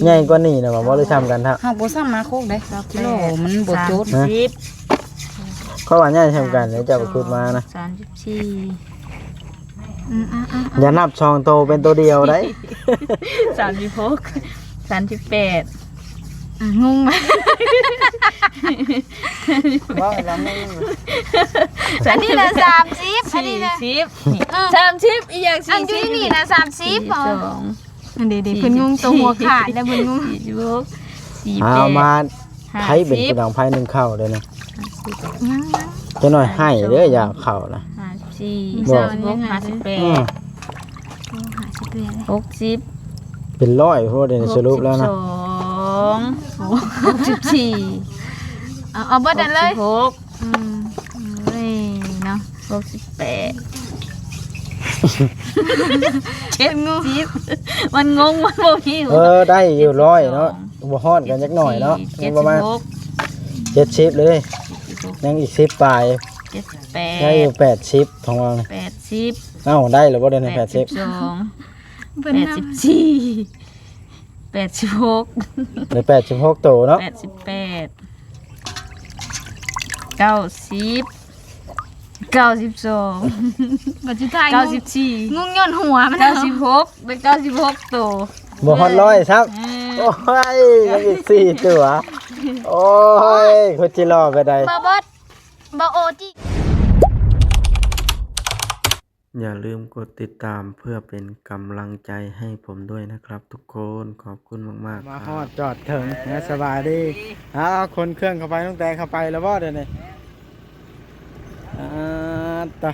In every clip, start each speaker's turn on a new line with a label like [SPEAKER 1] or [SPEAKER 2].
[SPEAKER 1] ใหญ่กว่านี้นะบ่ได้ซ้ำกันครับ
[SPEAKER 2] เฮาบ่ซ้ำนาโคกได้กิโลมันบ่จุด
[SPEAKER 1] เขาว่าใหญ่ซ้ำกันเดี๋ยวจะไปขุดมานะ
[SPEAKER 2] 34
[SPEAKER 1] อย่านับช่องโตเป็นตัวเดียวได้
[SPEAKER 2] 36 38งงไหม
[SPEAKER 1] ว่าแล้วมึง
[SPEAKER 3] อันนี้นะ30อันนี้นะ
[SPEAKER 2] 30อีหยัง40
[SPEAKER 3] อันนี้นี่นะ30อ๋อ
[SPEAKER 2] 2
[SPEAKER 3] อันนี้เพิ่นงงตัวหัวขาดแล้วเพิ่นงง
[SPEAKER 1] เอามา
[SPEAKER 2] 48
[SPEAKER 1] ไผเป็นผู้ดังไผ1เข้าเด้อนะ
[SPEAKER 3] ยัง
[SPEAKER 1] จะหน่อยให้เด้ออย่าเข้านะ
[SPEAKER 2] 54
[SPEAKER 1] บอก
[SPEAKER 2] 58 60
[SPEAKER 1] เป็นร้อยพวกเดี๋ยวนี้สรุปแล้วนะ
[SPEAKER 2] 64
[SPEAKER 3] เอาเบิดอันเลย
[SPEAKER 2] 66
[SPEAKER 3] เฮ้ยเนาะ
[SPEAKER 2] 70มันงงมันบ่มี
[SPEAKER 1] ได้อยู่ร้อยเนาะบ่ฮอดกันจักหน่อยเนาะยังประมาณ70เลยยังอีก10ปลายได้อยู่80ของเรานี่
[SPEAKER 2] 80
[SPEAKER 1] เอ้าได้แล้วบ่ได้ใน80
[SPEAKER 3] เพิ่นนำ
[SPEAKER 2] 84 86
[SPEAKER 1] ได้86โตเนาะ
[SPEAKER 2] 88 90 92
[SPEAKER 3] บัดสุดท้าย
[SPEAKER 2] 94
[SPEAKER 3] งงย้อนหัวมันเอา
[SPEAKER 2] 96เป็น96ตัว
[SPEAKER 1] บ่ฮอดร้อยครับโอ้ยยังอีก4ตัวโอ้ยคนสิรอไปได้
[SPEAKER 3] บ่เบิดบ่โอจิ
[SPEAKER 1] อย่าลืมกดติดตามเพื่อเป็นกำลังใจให้ผมด้วยนะครับทุกคนขอบคุณมากๆมาฮอดจอดถึงนะสบายดีคนเครื่องเข้าไปตั้งแต่เข้าไปแล้วบ่เดี๋ยวนี้ตะ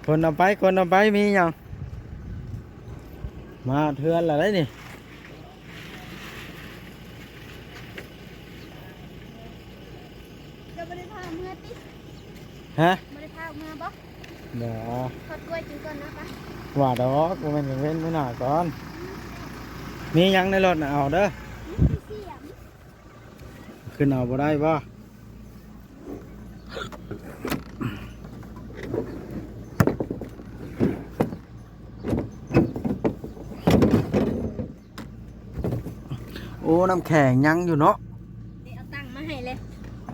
[SPEAKER 1] คนเอาไปมีหยังมาเทือนอะไรนี่
[SPEAKER 3] จะบ่ได้พาเมื่อติ
[SPEAKER 1] ฮะ
[SPEAKER 3] บ่ได้พาเมื่อบ่
[SPEAKER 1] เดี๋ยว
[SPEAKER 3] ขอกล้วยกินก่อนนะคะ
[SPEAKER 1] ว่าดอกกูเป็นเว้นไม่หน่าก่อนมีหยังในรถน่ะเอาเด้อขึ้นเอาบ่ได้บ่โอ้น้ำแข็งยังอยู่เนาะ
[SPEAKER 3] นี่เอาตังค์มาให้เลย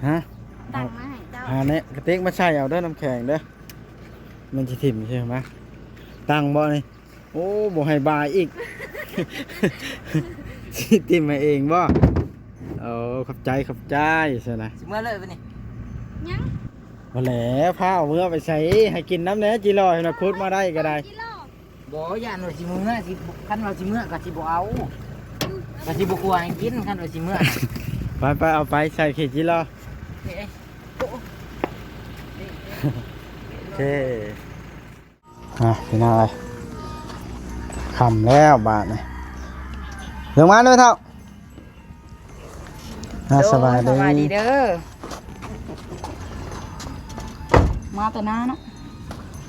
[SPEAKER 1] ฮะ
[SPEAKER 3] ตังค์มาให้เจ้า
[SPEAKER 1] เนี่ยกระติกมาใส่เอาเด้อน้ำแข็งเด้อมันจะถิ่มใช่ไหมตังบ่นี่โอ้บ่ให้บายอีก สิติมมาเองบ่ขอบใจใช่นะ
[SPEAKER 2] สิเมื่อเลยปะนี่
[SPEAKER 3] ยัง
[SPEAKER 1] มาแล้วพาเอาเมื่อไปใส่ให้กินน้ำแหน่จิรอให้นะคุดมาได้ก็ได้
[SPEAKER 3] กิโล
[SPEAKER 2] บ่ย่านว่าสิมื้อสิคันว่าสิมื้อก็สิบ่เอาก็สิบ่กลัวให้กินคันว่าสิมื้อ
[SPEAKER 1] ไปเอาไปใส่เขตจิรอโอเคพี่น้าเลยคำแล้วบาทนี่เดี๋ยวมาด้วยเท่าสบายดี
[SPEAKER 2] เด้อมาแต่น้าเนาะ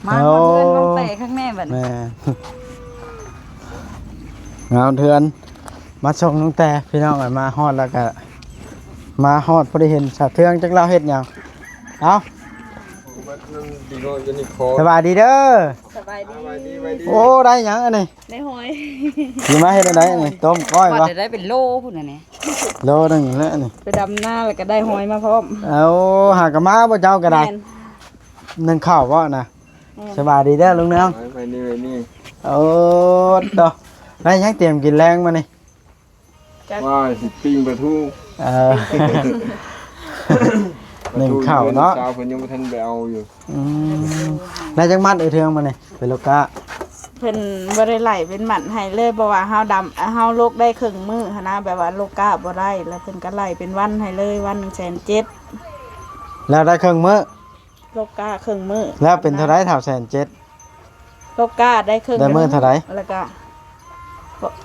[SPEAKER 2] มาเพื่อนต้องเตะข้างแม่บัด
[SPEAKER 1] แม่เงาเทือนมาส่งตั้งแต่พี่น้องมาฮอดแล้วก็มาฮอดพอได้เห็นสะเทืองจักเราเฮ็ดหยังเอาสบายดีเด้อ
[SPEAKER 2] สบายดี
[SPEAKER 1] โอ้ได้หยังอันนี้
[SPEAKER 2] ได้หอย
[SPEAKER 1] สิมาเฮ็ดอันใดอันนี้ต้มก้อย
[SPEAKER 2] ว่า
[SPEAKER 1] บ่
[SPEAKER 2] จะได้เป็นโลพุ่นน่ะนี่
[SPEAKER 1] โลนึงแล้วอันนี้
[SPEAKER 2] ไปดำหน้าแล้วก็ได้หอยมาพร้อม
[SPEAKER 1] เอาหากะมาบ่เจ้าก็ได้
[SPEAKER 2] แม่น
[SPEAKER 1] นึ่งข้าวบ่นะสบายดีเด้อลุงเนือง
[SPEAKER 4] ไปนี่
[SPEAKER 1] โอ้ดอกได้หยังเตรียมกินแรงมานี่
[SPEAKER 4] ว่าสิปิ้งปลาทู
[SPEAKER 1] หนึ่งข้าวเนาะ
[SPEAKER 4] เช้าเพิ่นยังบ่ทันไปเอาอยู่
[SPEAKER 1] ได้จังมัดเทืองมานี่เป็นลูกกะ
[SPEAKER 5] เพิ่นบ่ได้ไหลเป็นหมันให้เลยเพราะว่าเฮาดำเฮาโลกได้ครึ่งมื้อหั้นนะแบบว่าโลกกะบ่ได้แล้วเพิ่นก็ไหลเป็นวันให้เลยวัน1,700,000
[SPEAKER 1] แล้วได้เครื่องมื้อ
[SPEAKER 5] โลกกะครึ่งมื้อ
[SPEAKER 1] แล้วเป็นเท่าไรเท่า170,000
[SPEAKER 5] โลกกะได้ครึ่ง
[SPEAKER 1] ได้มื้อเท่าไหร่
[SPEAKER 5] แล้วก็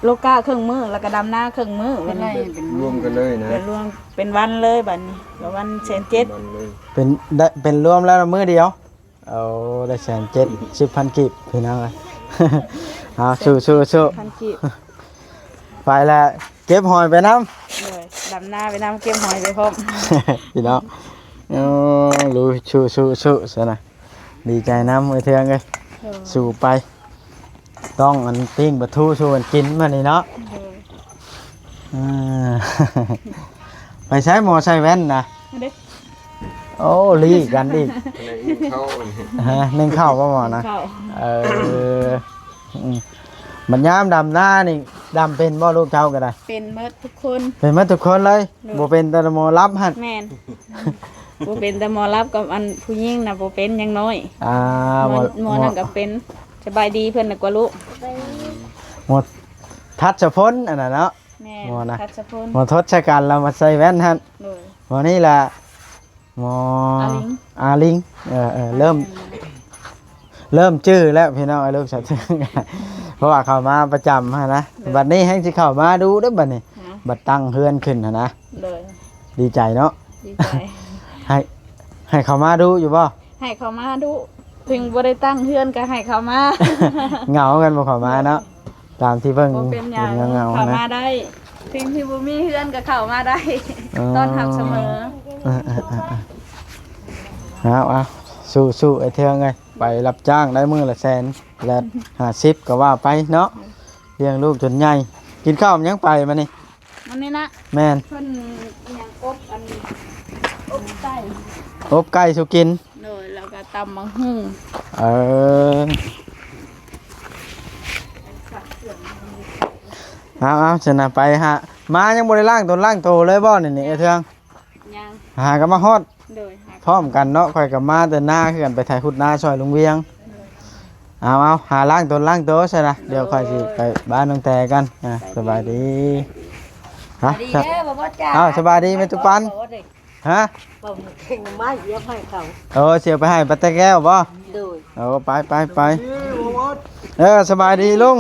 [SPEAKER 5] โลกกะครึ่งมื้อแล้วก็ดำนาครึ่งมื้อ
[SPEAKER 2] เป็นไรเป็น
[SPEAKER 4] รวมกันเลยนะ
[SPEAKER 5] เป็นรวมเป็นวันเลยบัดนี้แล้ววัน1,700,000
[SPEAKER 4] มันเลย
[SPEAKER 1] เป็นได้เป็นรวมแล้วมื้อเดียวเอาได้170,000 10,000กีบพี่น้องเอ้ย เอาสู้
[SPEAKER 5] พันกีบ
[SPEAKER 1] ไปแล้วเก็บหอยไปน้
[SPEAKER 5] เลยดำนาไปนำเก็บหอยไปพร้อม
[SPEAKER 1] ำ พี่น้องรู้สู้ซะนะดีใจน้ำมือเทืองเลยสู้ไป ต้องอันปิ้งปลาทูชวนกินมานี่เนาะ
[SPEAKER 5] โดย
[SPEAKER 1] อ่า ไปใช้หมอใช้แว่นนะ
[SPEAKER 5] เด้อ
[SPEAKER 1] โอ้ลีกันอีก
[SPEAKER 4] ในอีกเข้าอันนี้
[SPEAKER 1] ฮะนึ่งข้าวป่ะหมอนะ
[SPEAKER 5] เข้า
[SPEAKER 1] เออมันยามดำหน้านี่ดำเป็นบ่ลูกเจ้าก็ได้
[SPEAKER 5] เป็นเบิดทุกคน
[SPEAKER 1] เป็นมาทุกคนเลยบ่เป็นแต่หมอรับหัน
[SPEAKER 5] แม่นบ่เป็นแต่หมอรับกับอันผู้หญิงน่ะบ่เป็นยังน้อย
[SPEAKER 1] อ่า
[SPEAKER 5] หมอนั่นก็เป็นสบายดีเพิ่นน่ะกว่าลูก
[SPEAKER 3] ไป
[SPEAKER 1] หมดทัชพลอันน่ะเนาะ
[SPEAKER 5] แม่
[SPEAKER 1] หมอนะ
[SPEAKER 5] ทัชพล
[SPEAKER 1] หมอทศกัณฐ์เรามาใส่แว่นหัน
[SPEAKER 5] โดย
[SPEAKER 1] หมอนี่ล่ะหมอ
[SPEAKER 5] อาลิง
[SPEAKER 1] อาลิงเริ่มจื้อแล้วพี่น้องไอ้ลูกสาวเทืองเพราะว่าเข้ามาประจำฮะนะบัดนี้ให้สิเข้ามาดูเด้อบัดนี้
[SPEAKER 5] ฮะ
[SPEAKER 1] บัดตั้งเฮือนขึ้นหั่นนะ
[SPEAKER 5] โดย
[SPEAKER 1] ดีใจเนาะ
[SPEAKER 5] ดีใจ
[SPEAKER 1] ให้เข้ามาดูอยู่บ่
[SPEAKER 5] ให้เขามาดูถึงบ่ได้ตั้งเฮือนก็ให้เขามา
[SPEAKER 1] เหงากันบ่เข้ามาเนาะตามที่เพิ่ง
[SPEAKER 5] บ่เป็นหยัง
[SPEAKER 1] เหงา
[SPEAKER 5] เข้า
[SPEAKER 1] ๆนะ
[SPEAKER 5] มาได้ถึงที่บ่มีเฮือนก็เข้ามาได้ต้อนรับเสมอ
[SPEAKER 1] เอาสู้ไอ้เทืองไงไปรับจ้างได้มื้อละแสนและ50ก็ว่าไปเนาะเลี้ยงลูกจนใหญ่กินข้าวมันยังไปมานี่
[SPEAKER 5] มันนี่นะ
[SPEAKER 1] แม่น
[SPEAKER 5] เพิ่นอิหยังอบอันอบไก่
[SPEAKER 1] อบไก่สุกิน
[SPEAKER 5] โดยแล้วก็ตำบักหุ่ง
[SPEAKER 1] เออเอาชนะไปฮะมายังบ่ได้ล่างตนล่างโตเลยบ่นี่ไอ้เทือง
[SPEAKER 5] ยัง
[SPEAKER 1] หากันมาฮอด
[SPEAKER 5] โดยหัก
[SPEAKER 1] พร้อมกันเนาะค่อยกับมาแต่หน้าคือกันไปถ่ายขุดนาซอยลุงเวียงเอาหาล่างตนล่างโตใช่นะเดี๋ยวค่อยสิไปบ้านน้องแต่กันสบายดีฮะ
[SPEAKER 2] ดีเด้อบ่บ่จ้า
[SPEAKER 1] อ้าวสบายดีไหมทุกปันฮะ
[SPEAKER 2] บ่เข่งไม้เยียบให้เขา
[SPEAKER 1] เสียไปให้ปัตตะแก้วบ่
[SPEAKER 2] โดย
[SPEAKER 1] ไปสบายดีลุง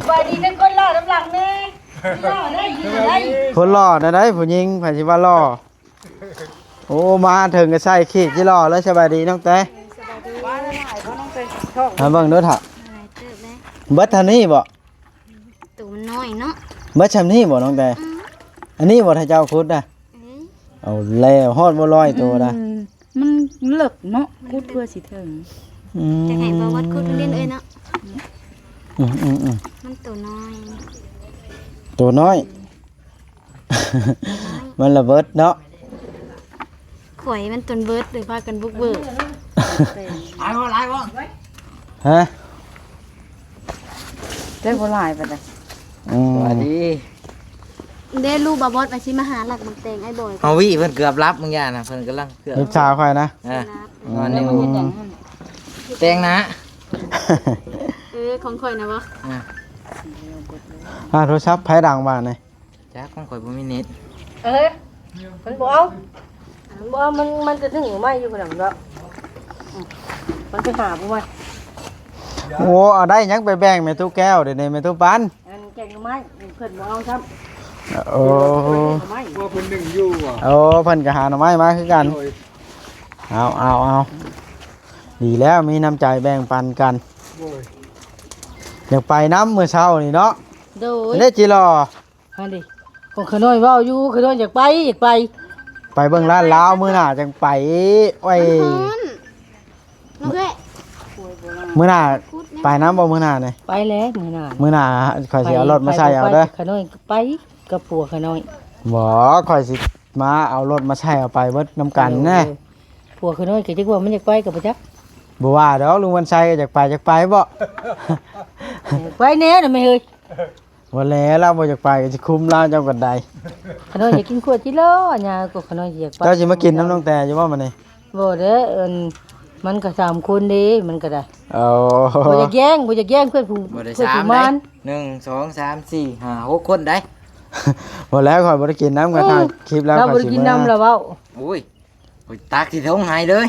[SPEAKER 2] สบายดีกันคนรอน้ำหลังแน่รอได้ยืนได้
[SPEAKER 1] คนหล่อนะได้ผู้หญิงไผสิว่าหล่อโอ้มาถึงก็ใส่ขี้จิหล่อแล้วสบายดีน้องแต่
[SPEAKER 5] ว่าได้หลายเพราะน้องเป็นท้อง
[SPEAKER 1] มาเบิ่งเด้อถ่ะ
[SPEAKER 3] อะไรเติบเลย
[SPEAKER 1] เบิดเท่านี้บ่
[SPEAKER 3] ตัวมันน้อยเนาะ
[SPEAKER 1] เบิดชำนี้บ่น้องแต่อันนี้บ่ถ้าเจ้าคุดนะ
[SPEAKER 3] เอ้ย
[SPEAKER 1] เอาแล้วฮอดบ่ร้อยตัวนะ
[SPEAKER 5] มันเลิกเนาะพูดเพื่อสิถึง
[SPEAKER 3] จะให้บ่วัดคุดเล่นเอ้ยเนาะ
[SPEAKER 1] อืม
[SPEAKER 3] มันตัวน้อย
[SPEAKER 1] ตัวน้อย มันระเบิดเนาะ
[SPEAKER 3] ข่อยมันตนเบิดหรือพากันบุกเบิก
[SPEAKER 2] หลายบ่หลายบ่
[SPEAKER 1] ฮะ
[SPEAKER 5] ได้บ่หลายปานใด
[SPEAKER 2] สวัสดี
[SPEAKER 3] เด้ลูกบาบอสไปสิมาหาหลักบักแตงไอ้บ่อย
[SPEAKER 2] เฮาวิเพิ่นเกือบรับมึงย่านะเพิ่นกำลังเกือบ
[SPEAKER 1] ลูกสาวค่อยนะ
[SPEAKER 2] อ่ะ
[SPEAKER 3] นะ
[SPEAKER 2] นอนอยู่แตงนะ
[SPEAKER 3] ของข่อยนะบ่
[SPEAKER 1] โทรศัพท์ไผดังบ้านนี่
[SPEAKER 2] จ้าของข่อยบ่มีเน็ต
[SPEAKER 6] มันบอกเอาบอกเอามันจะถึงหรือไม่อยู่ขนาดนั้นแล้วมันไปหาผมไหม
[SPEAKER 1] โอ้เอาได้หยังไปแบ่งแม่ตู้แก้วเดี๋ยวนี้แม่ตู้ปัน
[SPEAKER 6] อันแกงหรือไม่เพิ่นบอกเอาซ้
[SPEAKER 1] โอ้
[SPEAKER 6] ำหรือไม่
[SPEAKER 4] ว่าเพิ่นนึ่งอยู่ว่ะ
[SPEAKER 1] โอ้เพิ่นก็หาหน่อไม้มาคือกัน
[SPEAKER 4] โอ้ย
[SPEAKER 1] เอาดีแล้วมีน้ำใจแบ่งปันกัน
[SPEAKER 4] โอ้ย
[SPEAKER 1] อยากไปน้ำมื้อเช้านี่เนาะ
[SPEAKER 6] โดย
[SPEAKER 1] เด้จิรอ
[SPEAKER 6] อันนี้ของขน้อยเว่าอยู่ขน้อยอยากไป
[SPEAKER 1] ไปเบิ่งร้านลาวมื้อหน้าจังไปไว้
[SPEAKER 3] น้องเอ้ย
[SPEAKER 1] มื้อหน้าไปน้ำบ่มื้อหน้านี่
[SPEAKER 6] ไปแล้วมือหน้า
[SPEAKER 1] มื้อหน้าข่อยสิเอารถมาใส่เอาเด้อ
[SPEAKER 6] ขน้อยไปกับปัวขน้อย
[SPEAKER 1] บ่ข่อยสิมาเอารถมาใช้เอาไปเบิดน้ำกันแน่
[SPEAKER 6] ปัวขน้อยก็จักว่ามันอยากไปกับประจัก
[SPEAKER 1] บ่ว่าดอกลุงวันชัยก็อยากไปบ่
[SPEAKER 6] ไปแน่น่ะไม่เฮ้ย
[SPEAKER 1] บ่แล้วเราบ่อยากไปก็สิคุมเราเจ้ากันใด
[SPEAKER 6] ขน้อยอยากกินขวดจิโร่ญาก็ขน้อยอยากไป
[SPEAKER 1] เจ้าสิมากินน้ำน้องแต่อยู่บ่มื้อนี้
[SPEAKER 6] บ่เด้อมันก็3คนเด้มันก็ได้
[SPEAKER 1] โอ้
[SPEAKER 6] บ่อยากแย่งเพื่อนผู้
[SPEAKER 2] บ่ได้
[SPEAKER 6] เพื่อน
[SPEAKER 2] สาม
[SPEAKER 6] ผู้
[SPEAKER 2] ได้
[SPEAKER 6] มัน
[SPEAKER 2] 1 2 3 4 5 6คนได้
[SPEAKER 1] บ่แล้วข่อยบ่ได้กินน้ำกันถ่ายคลิปแล้ว
[SPEAKER 6] เรา
[SPEAKER 1] ข่
[SPEAKER 6] บ่
[SPEAKER 1] อย
[SPEAKER 6] ได้
[SPEAKER 1] สิ
[SPEAKER 6] กิน
[SPEAKER 1] มา
[SPEAKER 6] น้ำแล้วเว้า
[SPEAKER 2] โอ้ยข่อยตักที่ท้องหายเลย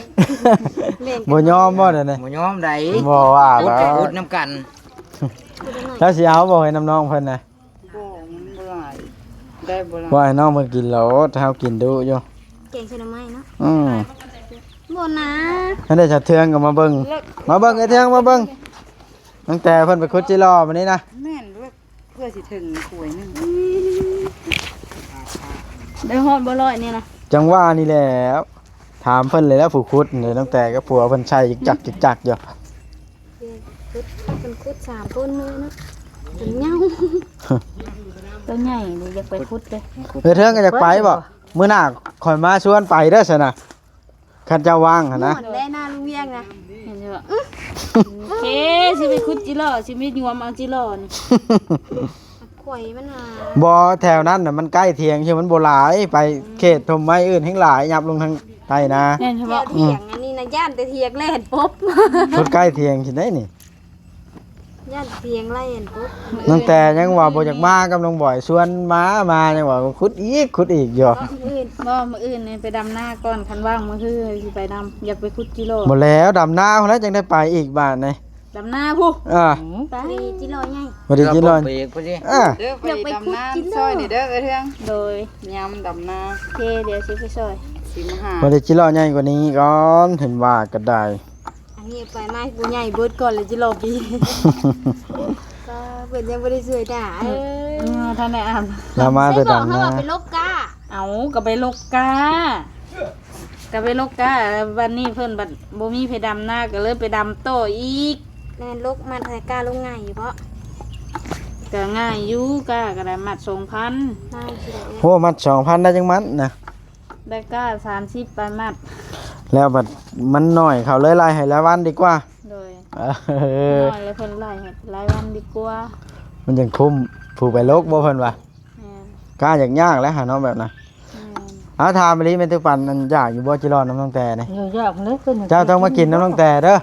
[SPEAKER 1] บ่ยอมบ่เด้อนี่
[SPEAKER 2] บ่ยอมได้
[SPEAKER 1] บ่ว่า
[SPEAKER 2] อุด
[SPEAKER 1] แล้
[SPEAKER 2] จะ
[SPEAKER 1] ว
[SPEAKER 2] อุดน้ำกัน
[SPEAKER 1] แล้วสิเอาบ่ให้น้ำน้องเพิ่นน่ะ
[SPEAKER 5] บ่หลายได้บ่หลาย
[SPEAKER 1] บ่ให้น้องเพิ่นกินแล้วถ้าเฮากินดุอยู่
[SPEAKER 3] เก่งใช่หรือไม่เนาะ
[SPEAKER 1] อือ
[SPEAKER 3] บ่นะ
[SPEAKER 1] อันนี้จะเทืองก็มาเบิ่งไอ้เทืองมาเบิ่งตั้งแต่เพิ่นไปคุดจิรอมื้อนี้นะ
[SPEAKER 5] แม่นด้วยเพื่อสิถึงป่วยนึงได้ฮอดบ่ร้อยนี่นะ
[SPEAKER 1] จังว่านี่แหล้วถามเพิ่นเลยแล้วผู้คุดนี่ตั้งแต่ก็ผัวเพิ่นใช้จิกจักอยู่
[SPEAKER 3] คุด3ต้นเลยเนาะจนเหงา
[SPEAKER 5] ตัวใหญ่นี่อยากไปขุดเลย
[SPEAKER 1] เทื่องก็อยากไปบ่มื้อหน้าข่อยมาชวนไปเด้อซั่นน่ะคันเจ้าว่างหั่นนะ
[SPEAKER 3] ม่วนได้หน้าลุงเวียงนะ
[SPEAKER 5] เห็นบ่โอเคสิไปขุดจิโร่สิมียวมเอาจิโร่นี่
[SPEAKER 3] ข่อยมันหา
[SPEAKER 1] บ่แถวนั้นน่ะมันใกล้เถียงใช่มันบ่หลายไปเขตทมไม้อื่นแห่งหลายยับลงทางใต้นะ
[SPEAKER 5] แม่นใช่
[SPEAKER 3] แถ
[SPEAKER 5] บ่
[SPEAKER 3] วเถียงอันนี้นะย่านแต่เถียงแล่นปุ๊บ
[SPEAKER 1] ชุดใกล้เถียงสิได้นี่
[SPEAKER 3] ย่านเถียงแล่นปุ๊บ
[SPEAKER 1] ตั้งแต่ยังว่าบ่อยากมากับน้องบ่อยชวนมายังว่าขุดอีกอยู่
[SPEAKER 3] อื่น
[SPEAKER 5] บ่มื้ออื่นนี่ไปดำหน้าก่อนคันว่างมื้อคือสิไปดำอยากไปขุดจิโร่
[SPEAKER 1] บ่แล้วดำนาพุ่นแล้วจังได้ไปอีกบ้านนี่
[SPEAKER 5] ดำหน้าผู้
[SPEAKER 3] ปรีจิโร่ใหญ่
[SPEAKER 1] บ่ได้กินเลย
[SPEAKER 2] เบรกพุ่นสิ
[SPEAKER 5] เด้อไป
[SPEAKER 3] อยากไปขุด
[SPEAKER 5] ดำหน้า
[SPEAKER 3] จิโร่
[SPEAKER 5] ซอยนี่เด้อเทืองโดยยำดำหน้าโอเคเดี๋ยวสิไปซอยสิมาหา
[SPEAKER 1] บ่ได้กินแล้วใหญ่กว่านี้ก่อนเห็นว่าก็ได้
[SPEAKER 3] อันนี้ไปไม้บ่ใหญ่เบิดก่อนเลยจิโร่ปีก็เพิ่นยังบ่ได้สวยด่าเอ้ย
[SPEAKER 5] ท่านได้อ่าน
[SPEAKER 1] เรามา
[SPEAKER 3] ไม่
[SPEAKER 1] แต่
[SPEAKER 3] บอก
[SPEAKER 1] ดำ
[SPEAKER 3] เขา
[SPEAKER 1] นา
[SPEAKER 3] ว่าเป็นลบก้า
[SPEAKER 5] เอาก็ไปลกกาก็ไปลกกาวันนี้เพิ่นบัดบ่มีไปดำหน้าก็เลยไปดำโตอีก
[SPEAKER 3] แม่นลกมันใส่กาลงง่ายอยู่เพราะ
[SPEAKER 5] ก็ง่ายอยู่กาก็ได้มัด2,000
[SPEAKER 3] ง่ายสิได้
[SPEAKER 1] โหมัด 2,000 ได้จังมันนะ
[SPEAKER 5] ได้กา30ไปมัด
[SPEAKER 1] แล้วบัดมันน้อยเขาเลยไล่ให้ละวันดีกว่า
[SPEAKER 5] โดย
[SPEAKER 1] เออ
[SPEAKER 5] น้อยแล้วเพิ่นไล่ให้รายวันดีกว่า
[SPEAKER 1] มันยังคุ้มผู้ไปโลกบ่เพิ่นว่า
[SPEAKER 5] แม่น
[SPEAKER 1] กล้าอยากยากแล้วหาน้องแบบน่ะ
[SPEAKER 5] แม่น
[SPEAKER 1] เอาถามไปลิแม่นตุปันอันยากอยู่บ่จิรอน้ำน้องแต่นี่
[SPEAKER 6] ยากเลยเพิ่น
[SPEAKER 1] เจ้าต้องมากินน้ำน้องแต่เด้อ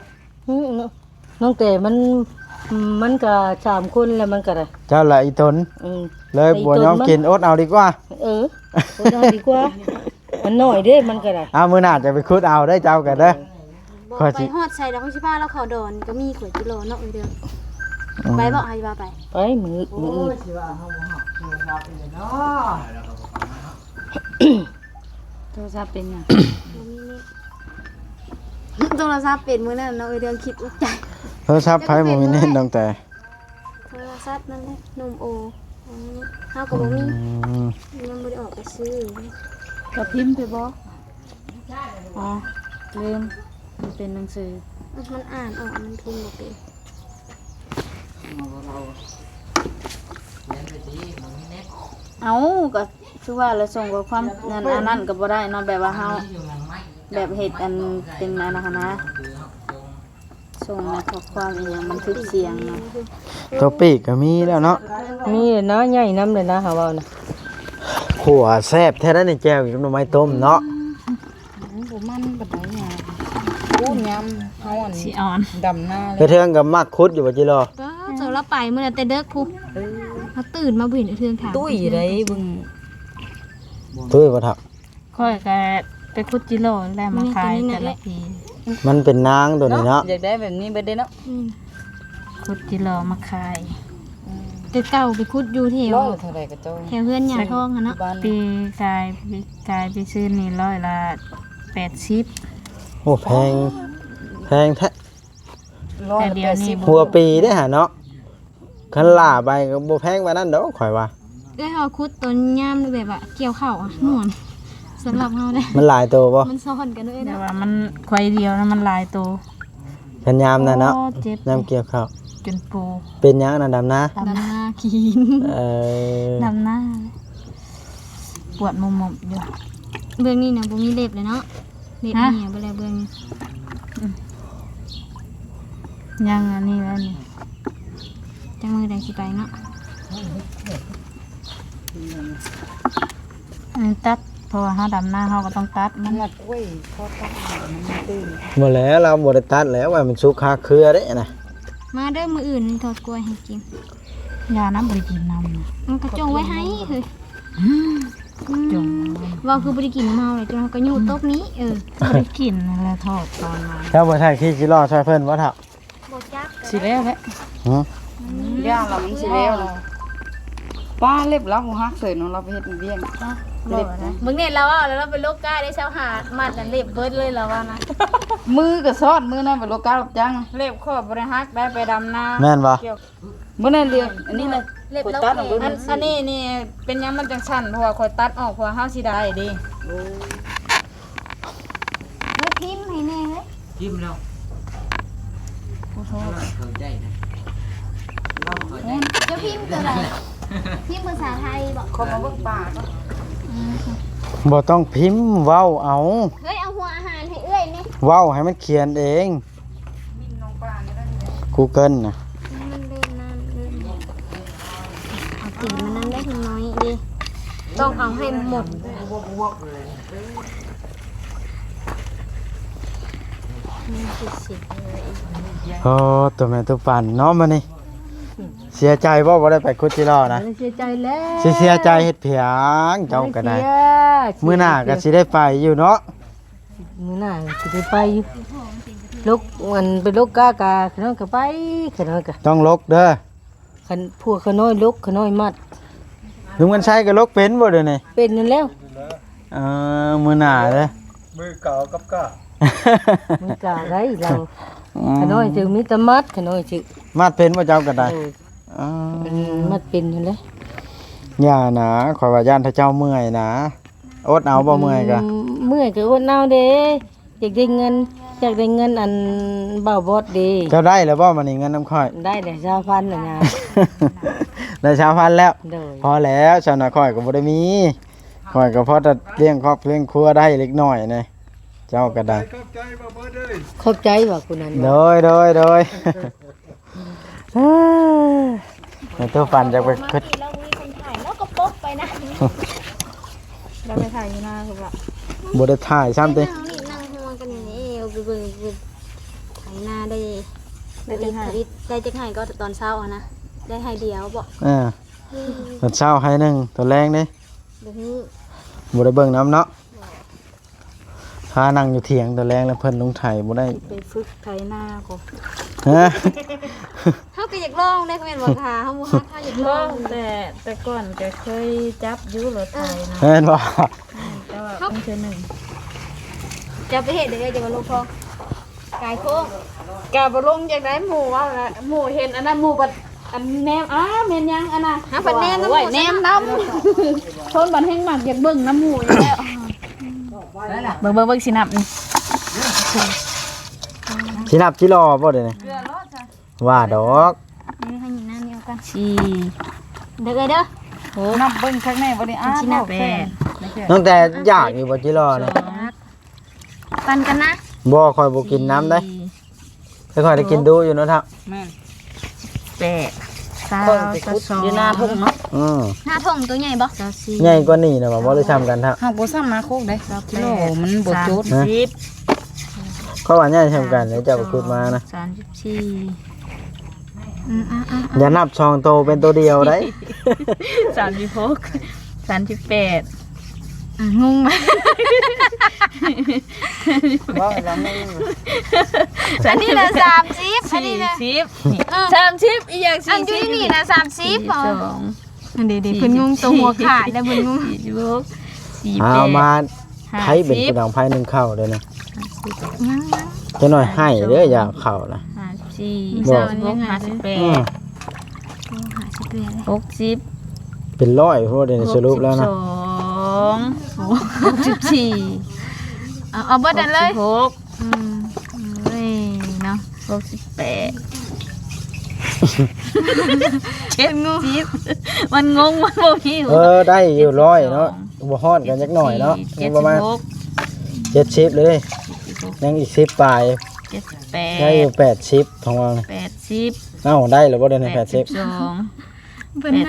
[SPEAKER 6] น้องแต่มันก็3คนแล้วมันก็ได้
[SPEAKER 1] เจ้าละอีตน
[SPEAKER 6] อืม
[SPEAKER 1] เลยบ่ยอมกินอดเอาดีกว่า
[SPEAKER 6] บ่ได้ดีกว่า มันน้อยเด้มันก็ได้
[SPEAKER 1] เอามื้อหน้าจะไปคุดเอาได้เจ้ากันเด้อ
[SPEAKER 3] บอก
[SPEAKER 1] ข้อ
[SPEAKER 3] ไป
[SPEAKER 1] สิ
[SPEAKER 3] ฮอดใส่แล้วเขาสิพาเราเขาดอนก็มีขวดจิโร่เนาะเด้อไปบอกให้ว่าไป
[SPEAKER 6] ไปมืออื่น
[SPEAKER 5] โทรศัพท์เป็นหยัง
[SPEAKER 3] โทรศัพท์เป็นมื้อนั้นเนาะเรื่องคิดอุกใจ
[SPEAKER 1] โทรศัพท์ไผบ่มีเน็ตน้องแต่
[SPEAKER 3] โทรศัพท์นั่นแหละนมโอเฮาก็บ่มี
[SPEAKER 1] อืม
[SPEAKER 3] ยังบ่ได้ออกไปซื้อ
[SPEAKER 5] ก็พิมพ์ไปบ่อ๋อลืมมันเป็นหนังสือ
[SPEAKER 3] มันอ่านออกมันพิมพ์บ่เป็น
[SPEAKER 5] เอาก็คือว่าเราส่งกับความนั้นก็บ่ได้เนาะแบบว่าเฮาแบบเฮ็ดอันเป็นอันนะคะนะส่งในข้อความอีหยังมันทึกเสียงเนาะ
[SPEAKER 1] ตัวปีกก็มีแล้วเนาะ
[SPEAKER 6] มีนะใหญ่น้ำเลยนะหาว่านะ
[SPEAKER 1] ขัวแซ่บแท้นั้นนี่แจ่วอยู่กับหน่อไม้ต้มเนาะ
[SPEAKER 5] บ่มันปานใดหยังกูยำเฮาอันสิอ่อนดำหน้าเลย
[SPEAKER 1] ไปเทืองกับมักคุดอยู่บ่จิรอ
[SPEAKER 3] ก็เจอเราไปมื้อนั้นแต่เด็กพุเขาตื่นมาบ่เห็นไอ้เทืองถาม
[SPEAKER 6] ตุ้ยได้เบิ่ง
[SPEAKER 1] ตุ้ยบ่ทัก
[SPEAKER 5] ค่อยก็ไปขุดจิโร่แล้วมาขายแต่ละปี
[SPEAKER 1] มันเป็นนางตัวนี้เนาะ
[SPEAKER 6] อยากได้แบบนี้เบิดเด้เนาะ
[SPEAKER 5] ขุดจิโร่มาขาย
[SPEAKER 3] แต่เก่าไปคุดอยู่แถว
[SPEAKER 6] ร้อยเท่าไหร่ก็เจ้า
[SPEAKER 3] แถวเฮือนหยาทองอะเนาะ
[SPEAKER 5] ปีกายไปซื้อนี่180
[SPEAKER 1] โอ้แพงแท้
[SPEAKER 5] แต่เดี๋ยวนี้
[SPEAKER 1] หัวปีได้อหาเนาะคันล่าไปก็บ่แพงปานนั้นดอกข่อยว่า
[SPEAKER 3] ก็เฮาคุดต้นยามแบบว่าเกี่ยวข้าวอ่ะม่วนสำหรับเฮาเด้
[SPEAKER 1] มันหลายตัวบ่
[SPEAKER 3] มันซ้อนกันด้วย
[SPEAKER 5] แต่
[SPEAKER 3] เนาะ
[SPEAKER 5] ว่ามันควายเดียวนะมันหลายตัว
[SPEAKER 1] คันยามน่ะเนาะ
[SPEAKER 5] โอ้เจ็บ
[SPEAKER 1] ยามเกี่ยวข้าว
[SPEAKER 5] จนปู
[SPEAKER 1] เป็นหยังน่ะดำนะ
[SPEAKER 3] ดำหน้ากิน
[SPEAKER 1] เอ่อ
[SPEAKER 5] ดำหน้าปวดมุมๆอยู่
[SPEAKER 3] เบื้องนี้น่ะบ่มีเล็บเลยเนาะเล็บ
[SPEAKER 5] ฮะ
[SPEAKER 3] เหี่ยบ่แล้วเบื้องนี้
[SPEAKER 5] ยังอันนี้แล้วนี่
[SPEAKER 3] จังมือใดสิไปเนาะ
[SPEAKER 5] อันตัดเพราะว่าเขาดำหน้าเขาก็ต้องตัดมัน
[SPEAKER 1] บ่แล้วเราบ่ได้ตัดแล้วว่ามันสุกคาเครือเด้นะ
[SPEAKER 3] มาเด้อมื้ออื่นทอดกล้วยให้กิน
[SPEAKER 5] ยาน้ำบริกินน้ำนะ
[SPEAKER 3] มันก็จงไว้ให้เฮ้ย
[SPEAKER 5] จง
[SPEAKER 3] ว่าคือบ่ได้กินน้ำเฮาเลยจนเฮาก็อยู่โต๊ะนี้
[SPEAKER 5] บริกินนั่นแหละทอดตอนมา
[SPEAKER 1] ถ้าบ่ใช่ขี้จิรอช่วยเพิ่นบ่ทัก
[SPEAKER 3] บ่จัก
[SPEAKER 5] สิแล้วแหละ
[SPEAKER 1] ฮะ
[SPEAKER 5] ย่างเรามันสิแล้วป้าเล็บเราหักเสยน้องเราไปเฮ็ดเบี้ยง
[SPEAKER 3] เล็บมึงเนี่ยเราเอาแล้วเราเป็นโรคก้าได้เช้าหามัดอันเล็บเบิดเลยแล้วว่านะ
[SPEAKER 5] มือก็ซอดมือนั่นไปโลการับจ้างเล็บข้อบริหักได้ไปดำนา
[SPEAKER 1] แม่นบ่
[SPEAKER 5] มื่อนั้นเรียกอันนี้นะ
[SPEAKER 3] เล็บเรา
[SPEAKER 5] ตัด
[SPEAKER 3] แข็ง
[SPEAKER 5] อันนี้นี่เป็นยังมันจังสั่นเพราะว่าคอยตัดออกเพราะว่าเฮาสิได้ดิ
[SPEAKER 3] เล็บพิมพ์ให้แน่เฮ้ย
[SPEAKER 2] จิ้มแล้วเข้าใจนะ
[SPEAKER 3] พิมพ์ตัวใดพิมพ์ภาษาไทยบอก
[SPEAKER 6] เขามาเบิ่งป่าก็
[SPEAKER 1] บ่ต้องพิมพ์เว้าเอา
[SPEAKER 3] เฮ้ยเอาหัวอาหารให้เอ้ยนี่
[SPEAKER 1] เว้าให้มันเขียนเอง Google น่ะ
[SPEAKER 3] มันเล่นนั่นเล่นเอาตีมันนั่นได้ทำน้อยดิต้องเอาให้หมด
[SPEAKER 1] โอ้ตัวแม่ตัวปั่นเนาะมื้อนี้เสียใจบ่ได้ไปคุดจิรอนะ
[SPEAKER 6] เสียใจแล้ว
[SPEAKER 1] สิเสียใจเฮ็ดเพียงเจ้าก็ได้มื้อหน้าก็สิได้ไปอยู่เนาะ
[SPEAKER 6] มื้อหน้าสิได้ไปลูกมันเป็นลูกกากาขน้อยก็ไปขน้อยก็
[SPEAKER 1] ต้องลกเด้อ
[SPEAKER 6] คันพวกขน้อยลูกขน้อยมัด
[SPEAKER 1] ลุงมันใช้ก็ลกเป็นบ่เดี๋ยวนี้
[SPEAKER 6] เป็นนั่นแล้ว
[SPEAKER 1] มื้อหน้าเด้อ
[SPEAKER 4] มือเก่ากับก้า
[SPEAKER 6] มึงกาไรเราขน้อยจึงมีแต่มัดขน้อยจึง
[SPEAKER 1] มาดเป็นบ่เจ้าก็ได้อ๋อ
[SPEAKER 6] มัดเป็นนั่นแหละ
[SPEAKER 1] อย่านะข่อยว่าย่านถ้าเจ้าเมื่อยนะอดเอาบ่เมื่อยก็
[SPEAKER 6] เมื่อยก็อดเอาเด้อยากได้เงินอันเบาบอดเด้
[SPEAKER 1] เจ้าได้แล้วบ่มื้อนี้เงินน้ำข่อย
[SPEAKER 6] ได้แต่ชาวพันธุ์น่ะนะ
[SPEAKER 1] ได้ชาวพันแล้ว
[SPEAKER 6] โดย
[SPEAKER 1] พอแล้วชาวนาข่อยก็บ่ได้มีข่อยก็พอจะเลี้ยงครอบเลี้ยงครัวได้เล็กน้อยนี่เจ้าก็ได้
[SPEAKER 4] ขอบใจบ่เบิดเอ้ย
[SPEAKER 6] ขอบใจว่าคุณนั้น
[SPEAKER 1] โดยในตัวฟันจะไปคึด
[SPEAKER 3] เรามีคนถ่ายแล้วก็ป๊กไปนะ
[SPEAKER 5] เราไปถ่ายอยู่หน้าคือว่า
[SPEAKER 1] บ่ได้ถ่ายซ้ำติ
[SPEAKER 3] นั่งนี่นั่งหัวกันนี่เอาไปเบิ่งถ่ายหน้าได้
[SPEAKER 5] ได้จังไห้
[SPEAKER 3] ได้จังไห้ก็ตอนเช้าอะนะได้ให้เดียวบอก
[SPEAKER 1] ตอนเช้าให้หนึงตอนแรงนี่
[SPEAKER 3] เดี๋ยวนี้
[SPEAKER 1] บ่ได้เบิ่งน้ำเนาะพานั่งอยู่เถียงตอนแรงแล้วเพิ่นลงไถบ่ได้
[SPEAKER 5] ไปฝึกไถนาก็
[SPEAKER 1] ฮะ
[SPEAKER 3] เขาก็อยากลองได้ก็เป็นว่าค่ะเขาบอกว่าเขาอยากล
[SPEAKER 5] ก็
[SPEAKER 3] อง
[SPEAKER 5] แต่ก่อนก็เคยจับอยู่รถไถนะ
[SPEAKER 1] เห็นบ่
[SPEAKER 5] แต่ว่าเป็นเทื่อหนึ่ง
[SPEAKER 3] จะไปเห็นเดี๋ยวจะมาลงพองกายโค้ง
[SPEAKER 5] กะบ่ลงจากได้หมู่ว่าละหมู่เห็นอันนั้นหมู่บัดอันแนมแม่นยังอันน่ะ
[SPEAKER 3] หาปันแนมน้ำ
[SPEAKER 5] โอ้ยแนมน้ำ คนบันแห่งหมักอยากเบิ่งน้ำหมู่อยู่แล้วเบิ่งสินับนี่
[SPEAKER 1] สินับจิรอบ่เด้นี่ว่าดอก
[SPEAKER 3] นี่ให้ยินหน้าเดียวกัน
[SPEAKER 5] สี่
[SPEAKER 3] เดี๋ยวเด้อ
[SPEAKER 5] นับเบิ่งข้างในบ่ได้
[SPEAKER 3] ชิ้นหน้า
[SPEAKER 5] แปด
[SPEAKER 1] ตั้งแต่อยากอยู่บ่จิรอนี่
[SPEAKER 3] ปันกันนะ
[SPEAKER 1] บ่ค่อยบ่กินน้ำได้แต่ค่อยได้กินดูอยู่เนาะท่า
[SPEAKER 5] แม่นแปดสา
[SPEAKER 6] คน
[SPEAKER 5] ว
[SPEAKER 6] ไป
[SPEAKER 5] สา
[SPEAKER 6] คุด
[SPEAKER 5] สอง
[SPEAKER 6] อยู่หน้าพุ่งเนาะ
[SPEAKER 3] หน้าทงตัวใหญ่บ่
[SPEAKER 5] สาสี่
[SPEAKER 1] ใหญ่กว่านี้นะบ่ได้ซ้ำกันท่า
[SPEAKER 5] เฮาบ่ซ้ำมาโคกได้กิโลมันบ่จุด
[SPEAKER 1] เขาว่าใหญ่ซ้ำกันเดี๋ยวเจ้าก็ขุดมานะ
[SPEAKER 5] 34
[SPEAKER 1] อย่านับช่องโตเป็นตัวเดียวได้
[SPEAKER 5] 36 38
[SPEAKER 3] งงไหม
[SPEAKER 6] ว่าแล้วไม่
[SPEAKER 3] อันนี้นะ30อันนี้นะ
[SPEAKER 5] 30อีหยัง
[SPEAKER 3] อันอยู่ที่นี่นะ30อ๋อ
[SPEAKER 5] 42
[SPEAKER 3] อันเดี๋ยวเพิ่นงงตัวหัวขาดแล้วเพิ่นงง
[SPEAKER 5] 46
[SPEAKER 1] เอามา
[SPEAKER 5] 48
[SPEAKER 1] ไผเป็นผู้ดังไผหนึงเข้าเด้อนะ
[SPEAKER 3] ยัง
[SPEAKER 1] จะหน่อยให้เด้ออย่าเข้านะ
[SPEAKER 5] 54
[SPEAKER 1] บอก
[SPEAKER 5] 58
[SPEAKER 1] อืม
[SPEAKER 5] 60
[SPEAKER 1] เป็นร้อยพวกเดี๋ยวนี้สรุปแล้วนะ
[SPEAKER 5] 64
[SPEAKER 3] เอาเบิดนั่นเลย
[SPEAKER 5] 66
[SPEAKER 3] อืมเฮ้ยเนาะ
[SPEAKER 5] 70มันงงมันบ่มี
[SPEAKER 1] ได้อยู่ร้อยเนาะบ่ฮอดกันจักหน่อยเนาะประมาณ70เลยยังอีก10ปลายได้อยู่80ของเรานี่
[SPEAKER 5] 80
[SPEAKER 1] เอ้าได้แล้วบ่เดี๋ยวนี้80
[SPEAKER 5] 82
[SPEAKER 3] เพิ่นนำ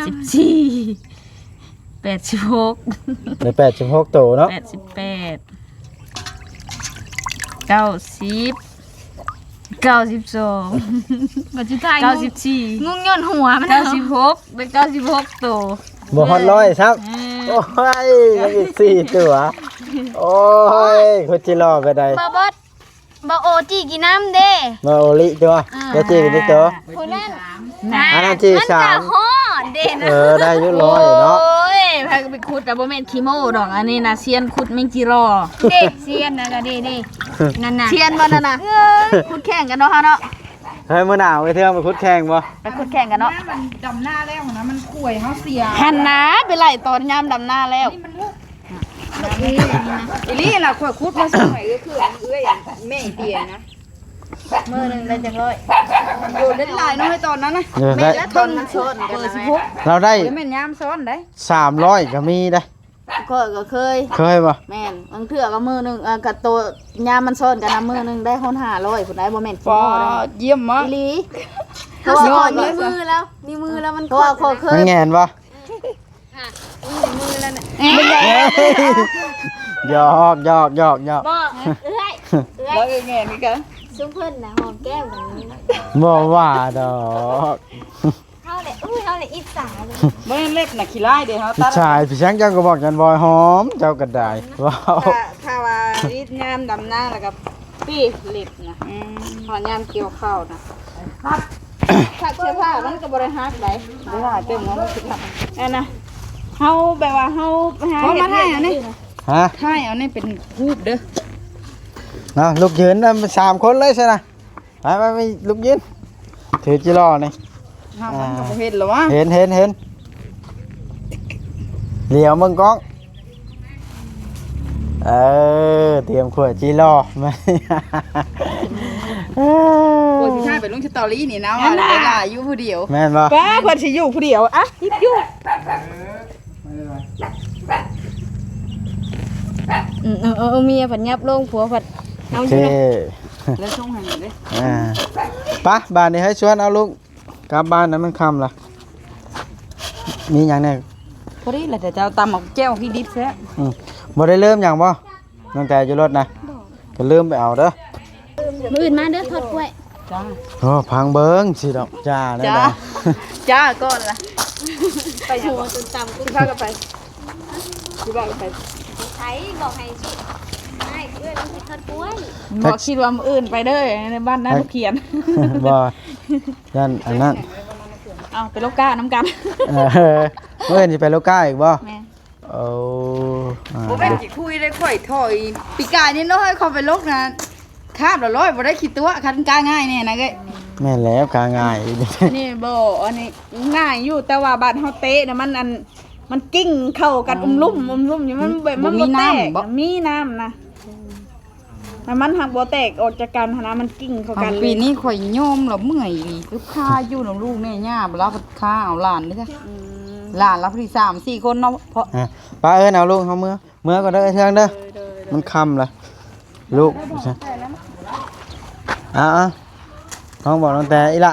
[SPEAKER 5] 84 86
[SPEAKER 1] ได้86โตเนาะ
[SPEAKER 5] 88 90 92
[SPEAKER 3] ปัจจุบันงงย้อนหัวมัน
[SPEAKER 5] 96เป็น96ตัว
[SPEAKER 1] บ่ฮอดร้อยครับโอ้ยยังอีก4ตัวโอ้ยคุจิรอไปได้
[SPEAKER 3] บ่เบิดบ่โอจีกินน้ำเด้
[SPEAKER 1] มาโอลิตัวเดี๋ยวจีกันนี่ตัว
[SPEAKER 3] คนนั้น
[SPEAKER 1] อันนั้นจีสาม
[SPEAKER 3] มันจะฮอดเด่น
[SPEAKER 1] ได้อยู่ร้อยเนาะ
[SPEAKER 5] โอ้ยพาไปขุดแต่บ่แม่นขี้โม่ดอกอันนี้นะเซียนขุดแมงจีรอ
[SPEAKER 3] เด็กเซียนนะก็เด้นั่นน่ะ
[SPEAKER 5] เซียนบ่นั่นน่ะขุดแข่งกันเนาะฮะเนาะ
[SPEAKER 1] เฮ้ยมื้อหนาวไปเที่ยวไปคุดแข่งบ่
[SPEAKER 5] ไปขุดแข่งกันเนาะ
[SPEAKER 7] มันดำหน้าแล้วนะมันข่วยเขาเสีย
[SPEAKER 5] หันนะไปไล่ตอนยามดำหน้าแล้ว
[SPEAKER 7] อีลี่ล่ะข่วยคุดมาสมัยก็คืออันเอื้อยอันแม่เตียนะ
[SPEAKER 5] มื้อหนึงได้จังร้อย
[SPEAKER 7] อยู่ได้หลายน้อยตอนนั้นนะ
[SPEAKER 1] เดี๋ยว
[SPEAKER 5] แม่
[SPEAKER 1] ได้
[SPEAKER 5] ละต้นมันซ้อนกันนะแม่
[SPEAKER 1] เราได้
[SPEAKER 7] แม่นยามซ้อนได้
[SPEAKER 1] 300ก็มีได้
[SPEAKER 5] ก็เคย
[SPEAKER 1] เคยบ่
[SPEAKER 5] แม่นบางเทื่อก็มื้อหนึงกับตัวยามมันซ้อนกันนะมื้อหนึงได้ฮอด500พุ่นได้บ่แม่น
[SPEAKER 7] ฟอ
[SPEAKER 5] ได้
[SPEAKER 7] เยี่ยมมาก
[SPEAKER 5] อีหลี
[SPEAKER 3] เขาสอนมีมือแล้วมีมือแล้วมัน
[SPEAKER 5] เพราะว่าขอเค
[SPEAKER 1] มั
[SPEAKER 5] ย
[SPEAKER 1] นแงนบ่
[SPEAKER 3] มีมือแล้วเนี่ย
[SPEAKER 1] หยอกหยอกหยอกหยอก
[SPEAKER 3] บ่เอ้ย
[SPEAKER 7] แล้วไงนี่กัน
[SPEAKER 3] ซุ้มเพิ่นนะหอมแก้มแบบนี้นะ
[SPEAKER 1] บ่ว่าดอก
[SPEAKER 3] เฮาเลยอุ้ยเฮาเลยอิจฉาเลย
[SPEAKER 7] บ่เล็บน่ะขี้ร้ายเด้เฮา
[SPEAKER 1] พี่
[SPEAKER 7] ตัด
[SPEAKER 1] ชายพี่ช้างเจ้าก็บอกกันบ่อยหอมเจ้าก็ได้ว้าว
[SPEAKER 7] ถ้าว่ารีดงามดำหน้าแล้วก็ปี้เล็บนะพอยามเกี่ยวข้าวนะถ้าเสื้อผ้ามันก็บ่ได้ฮักได้บ่ว่าเต็มเนาะมันสิทำนั่นนะเฮาแบบว่าเฮาหาเฮ็ดให้อันนี้
[SPEAKER 1] ฮะ
[SPEAKER 7] ให้เอานี่เป็นรูปเด้อ
[SPEAKER 1] เอาลูกยืนนะสามคนเลยใช่ไหมไปลูกยืนถือจิโร่นี่
[SPEAKER 7] เฮามันก็บ่เฮ็ดหรอวะ
[SPEAKER 1] เห็นเหลียวมึงกล้องเตรียมขวดจิโร่มา
[SPEAKER 7] โอ้ยพี่ชายไปลงสตอรี่นี่นะว่าเวลาอยู่ผู้เดียว
[SPEAKER 1] แม่นบ่
[SPEAKER 7] ป้าเพิ่นสิอยู่ผู้เดียวอ่ะยิบอยู่
[SPEAKER 3] เมียผัดยับลงผัวผัดเอา
[SPEAKER 1] โอ
[SPEAKER 3] อ
[SPEAKER 1] เค
[SPEAKER 3] ยู่นะ
[SPEAKER 7] แล้วส่งให้หน่อยเด้อ
[SPEAKER 1] ไปบ้านนี้ให้ชวนเอาลูกกลับบ้านนั้นมันค่ำละมีอย่างเนี่ย
[SPEAKER 7] พอดีแหละแต่เจ้าตำหมกแก้วพี่ดิบแซ่
[SPEAKER 1] บ่ได้เริ่มอย่างบ่ตั้งแต่อยู่รถนะก็ลืมไปเอาเด้อ
[SPEAKER 3] มืออื่นมาเด้อทอดกล้วย
[SPEAKER 7] จ้า
[SPEAKER 1] โอ้พังเบิ้งสิดอกจ้าได้
[SPEAKER 7] จ้า
[SPEAKER 1] ได้
[SPEAKER 7] จ้าก่อนล่ะ
[SPEAKER 3] ไปหัวจนต่ำกู
[SPEAKER 7] พี่พากันไปพี่พากันไป
[SPEAKER 3] ใช้บอกให้ชิให้เพื่อนต้องกินทอดกล้วย
[SPEAKER 7] บอกคิดว่ามื้ออื่นไปเด้อในบ้านนั้นลูกเขียน
[SPEAKER 1] บ่ยันอันนั้น
[SPEAKER 7] เอาไปโลก้าน้ำกัน
[SPEAKER 1] เมื่อนี่ไปโลก้าอีกบ่
[SPEAKER 7] แม่
[SPEAKER 1] โอ้อ่า
[SPEAKER 7] บ่แม่นสิคุยได้ข่อยถอยปีกายนี่น้อยเขาไปลกนะคาบละร้อยบ่ได้คิดตัวคันกาง่ายแน่นะเอ้ย
[SPEAKER 1] แม่นแล้วกาง่าย
[SPEAKER 7] นี่บ่อันนี้ง่ายอยู่แต่ว่าบ้านเฮาเตะน่ะมันกิ้งเข้ากันลุ่มอยู่มันแบบมันบ่แตกมีน้ำนะแต่มันหักบ่แตกออกจากกันนะมันกิ้งเข้ากัน
[SPEAKER 6] ปีนี้ข่อยโยมแล้วเมื่อยอีกคือค่าอยู่นํลูกแม่ย่าบ่รับค่าเอาหลานเด้อจ้ะหลานรับที่3 4คนเนาะเพราะ
[SPEAKER 1] อ่ะป้าเอิ้นเอาลูกเฮาเมื่อก่อนเด้อไอ้เทืองเด้อมันค่ำละลูกน้องบอกน้องแต่อีละ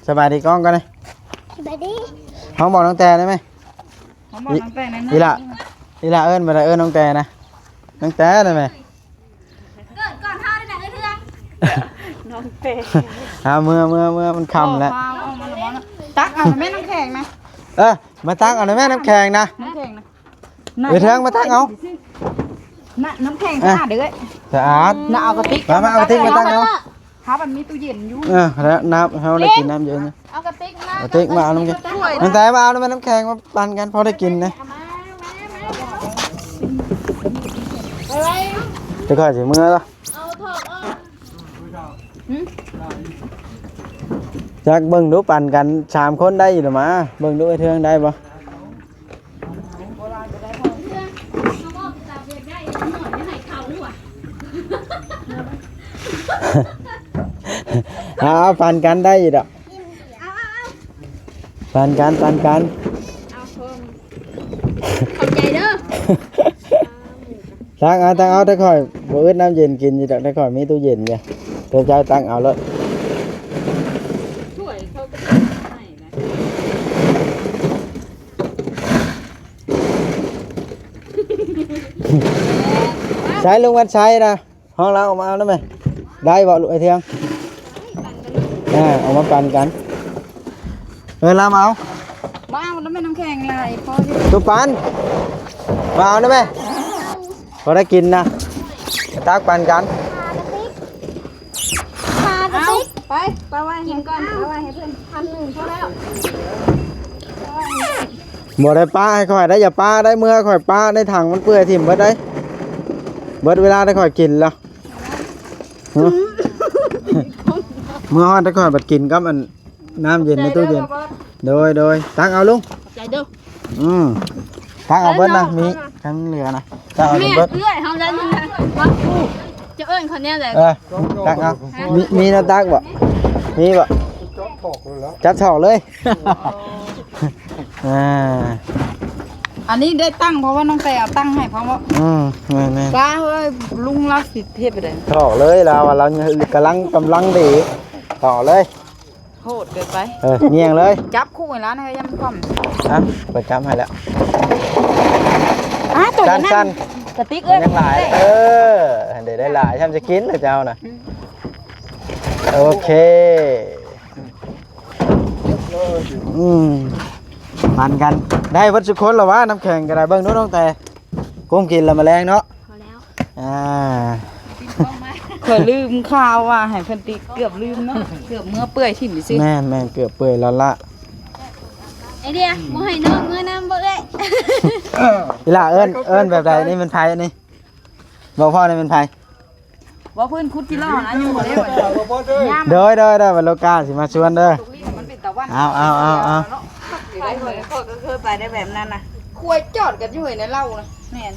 [SPEAKER 1] สบายดีกล้องกันเลย
[SPEAKER 3] สบายดี
[SPEAKER 1] น้องบอกน้องแต่ได้ไหม
[SPEAKER 7] เขาบอกน้ำแป้งนั่น
[SPEAKER 1] อีละเอิ้นบ่ได้เอิ้นน้องแต่นะน้องแต่ได้ไหม
[SPEAKER 3] เกิดก่อนเฮาได้ไหนเรื่อง
[SPEAKER 7] น้องเป้ง
[SPEAKER 1] เมื่อมันค่ำแล้ว
[SPEAKER 7] ตักเอาแม่น้ำแข็งนะ
[SPEAKER 1] มาตักเอาหน่อยแม่น้ำแข็งนะ
[SPEAKER 7] น้ำแข็งนะ
[SPEAKER 1] เดี๋ยวเทืองมาตักเอา
[SPEAKER 7] น่ะน้ำแข็งสะอาดเด้อ
[SPEAKER 1] สะอาด
[SPEAKER 7] น่ะเอากระติก
[SPEAKER 1] มาเอากระติกมาตักเอา
[SPEAKER 7] หามันมีตู้เย็นอยู่
[SPEAKER 1] แล้วน้ำเขาได้กินน้ำเยอะนะ
[SPEAKER 3] เอากระติกมา
[SPEAKER 1] เอากระติกมาเอาน้ำแข็งน้องแต่มาเอาน้ำแข็งมาปั่นกันพอได้กินนะจะค่อยสิเมื่อละ
[SPEAKER 3] เอาถอดออก
[SPEAKER 1] จักเบิ่งดูปั่นกัน3คนได้อยู่หรือมาเบิ่งดูไอ้เทืองได้บ่เอาปั่นกันได้อยู่ดอกปั่นกัน
[SPEAKER 3] ขอบใจเด้อ
[SPEAKER 1] ตั้งเอาถ้าค่อยบ่อึดน้ำเย็นกินอยู่ดอกถ้าค่อยมีตู้เย็นเนี่ยเดี๋ยวเจ้าตั้งเอาเลย
[SPEAKER 7] ช่วยเขาก็ให้นะ
[SPEAKER 1] ใช้ลุงวันใช้นะห้องเราออกมาเอาได้ไหมได้บ่ลูกไอ้เทียงออกมาปั่นกันเรามาเอา
[SPEAKER 7] บ้าแล้วแม่น้ำแข็งลายพอที่
[SPEAKER 1] ตุ๊ปันมาเอาได้ไหมพอได้กินนะตักปั่นกัน
[SPEAKER 3] พากระติก
[SPEAKER 7] ไปไว้กินก่อนไปไว้ให้เพื่อน
[SPEAKER 3] 1,000พอแล้ว
[SPEAKER 1] บ่ได้ป้าให้ค่อยได้อย่าป้าได้เมื่อค่อยป้าในถังมันเปื่อยถิ่มเบิดได้เบิดเวลาได้ค่อยกินแล้วเมื่อฮอดได้ค่อยบัดกินกับอันน้ำเย็นในตู้เย็นโดยตักเอาลุง
[SPEAKER 3] ขอบใจเด้อ
[SPEAKER 1] ตักเอาเบิดนะมีทั้งเหลือนะตักเอาเบิด
[SPEAKER 3] เอื้อยเฮาได้ยังไงวะ
[SPEAKER 7] จะเอิ้นเขาเนี่ยแหละ
[SPEAKER 1] ตักเอามีน้ำตักบ่มีบ่
[SPEAKER 4] จอบถอกเลยแล้ว
[SPEAKER 1] จับถอกเลย อ่า
[SPEAKER 7] อันนี้ได้ตั้งเพราะว่าน้องแต่เอาตั้งให้เพราะว่า
[SPEAKER 1] แม่
[SPEAKER 7] ป้าเฮ้ยลุงรักสิเทพไปเลย
[SPEAKER 1] ถอกเลยเรากำลังดีถอกเลย
[SPEAKER 7] โหดเกินไป
[SPEAKER 1] เงียงเลย
[SPEAKER 7] จับคู่ไว้แล้วนะยังไม่คว่ำ
[SPEAKER 1] อ่ะเปิดจับให้แล้ว
[SPEAKER 7] ตัว
[SPEAKER 1] สั้น
[SPEAKER 7] นั้น
[SPEAKER 1] สั้น
[SPEAKER 7] กระติกเอ้ย
[SPEAKER 1] ยังหลายเดี๋ยวได้หลายทำจะกินเหรอเจ้าน่ะโอเคมันกันได้วัตถุคนหรอวะน้ำแข็งกระไรเบิ้งนู้นน้องแต่กุ้งกินแล้วแมลงเนาะ
[SPEAKER 3] พอแล้ว
[SPEAKER 7] เคยลืมข้าวว่าให้เพิ่นติเกือบลืมเนาะเกือบเมื่อเปื่อยถิ่มดิซิ
[SPEAKER 1] แม่นเกือบเปื่อยแล้วละ
[SPEAKER 3] ไอเดียบ่ให้น้องเมื่อน้ำบ่ได้
[SPEAKER 1] อีล่าเอิ้นแบบใดนี่มันไทยอันนี้บอกพ่อนี่มันไทย
[SPEAKER 7] ว่าเพิ่นคุดที่ล่อนะยังบ่ได้
[SPEAKER 4] บ่เบิดเด้ย
[SPEAKER 1] เด้อวันโลกาสิมาชวนเด้อ
[SPEAKER 7] มันเป็นตะวัน
[SPEAKER 1] เอา
[SPEAKER 7] ก็เคยไปได้แบบนั้นนะคุยจอดกันอยู่ในเล่านะแม่น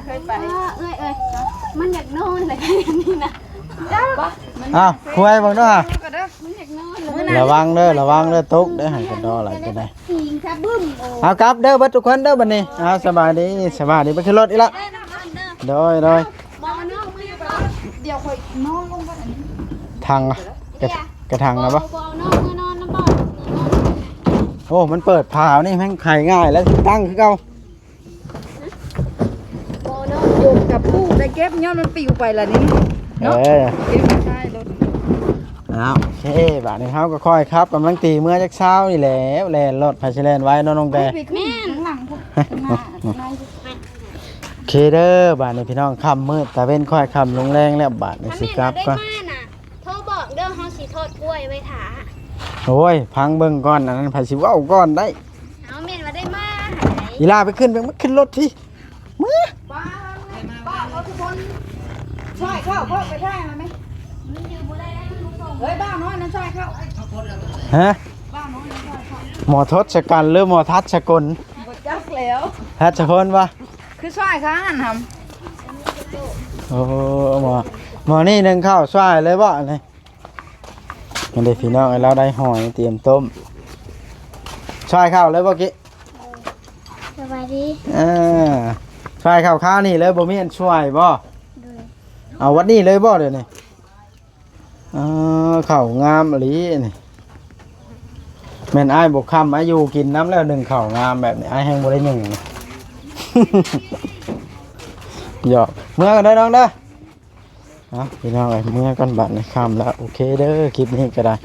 [SPEAKER 7] เคยไป
[SPEAKER 3] เอ้ยมันอยากนอนเลยนี่นะ
[SPEAKER 1] เอาคุยบังเด้อ
[SPEAKER 7] ก็เด้อ
[SPEAKER 3] มันอยากนอนเลย
[SPEAKER 1] ระวังเด้อตุ๊กเด้อหันกระดออะไรก็ได้
[SPEAKER 3] พิงซะบึ้มโอ้
[SPEAKER 1] เอากลับเด้อเบัดทุกคนเด้อบัดนี้เอาสบายดีไปขึ้นรถอีกละ
[SPEAKER 3] ได้น้ำอันเด้อ
[SPEAKER 1] โดย
[SPEAKER 3] บ่น้องมือบ่
[SPEAKER 7] เดี๋ยวค่อยนอนลงไปอันนี้
[SPEAKER 1] ทางอะกระทางนะปะ
[SPEAKER 3] บ่น้องมือนอนน้ำบ่
[SPEAKER 1] โอ้มันเปิดผาวนี่แม่งไข่ง่ายแล้วตั้งคือเก่า
[SPEAKER 3] บ่น้อง
[SPEAKER 7] อยู่กับผู้ได้เก็บย้อนมันปิวไปละนี่เนาะเก็บใช่รถ
[SPEAKER 1] เอาโอเคบาดนี้เฮาก็ค่อยครับกำลังตีเมื่อจักเช้านี่แหละแล่นรถไผสิแล่นไว้เนาะน้องแต่
[SPEAKER 7] ไปขึ้นข้างหลังพวกหน้า
[SPEAKER 1] โอเคเด้อบาดนี้พี่น้องค่ำมืดตะเว้นค่อยค่ำลงแรงแล้วบาดนี้สิกลับก่อน
[SPEAKER 3] มาน่ะโทรบอกเด้อเฮาสิทอดกล้วยไว้ถา
[SPEAKER 1] โอ้ยพังเบิ่งก่อนอันนั้นไผสิเว้าก่อนได้
[SPEAKER 3] เอาแม่นว่าได้มาหาย
[SPEAKER 1] อีลาไปขึ้นรถที่มือ
[SPEAKER 7] ป้าเขาทุกคนช่วยเข้าพ่อไปได้ไหม
[SPEAKER 3] มันอยู่บ่ได้แล้วมันบ่ส่ง
[SPEAKER 7] เฮ้ยบ้าน้อยนั่นช่วยเข้า
[SPEAKER 1] ฮะ
[SPEAKER 7] บ้าน้อยนั่นช่วยเข้า
[SPEAKER 1] หมอทศกัณฐ์หรือหมอทัศกล
[SPEAKER 7] บดจักแล้ว
[SPEAKER 1] ทัศกลวะ
[SPEAKER 7] คือช่วยข้าหันท
[SPEAKER 1] โอ้หมอนี่หนึ่งข้าวสวยเลยบ่เลยมันได้พี่น้องให้เราได้หอยเตรียมต้มสวยข้าวเลยบ่กี้
[SPEAKER 3] สบายดี
[SPEAKER 1] สวยข้าวข้าวนี่เลยบ่มีอันช่วยบ่
[SPEAKER 3] โดย
[SPEAKER 1] เอาวัดนี้เลยบ่เดี๋ยวนี้ข้าวงามอีหลีนี่แม่นอ้ายบ่ค้ำอายุกินน้ำแล้วหนึ่งข้าวงามแบบนี้อ้ายแห้งบ่ได้หนึ่ง หยอกเมื่อกันได้อน้องเด้อพี่น้องเอ้ยเมื่อกันบัดในค่ำแล้วโอเคเด้อคลิปนี้ก็ได้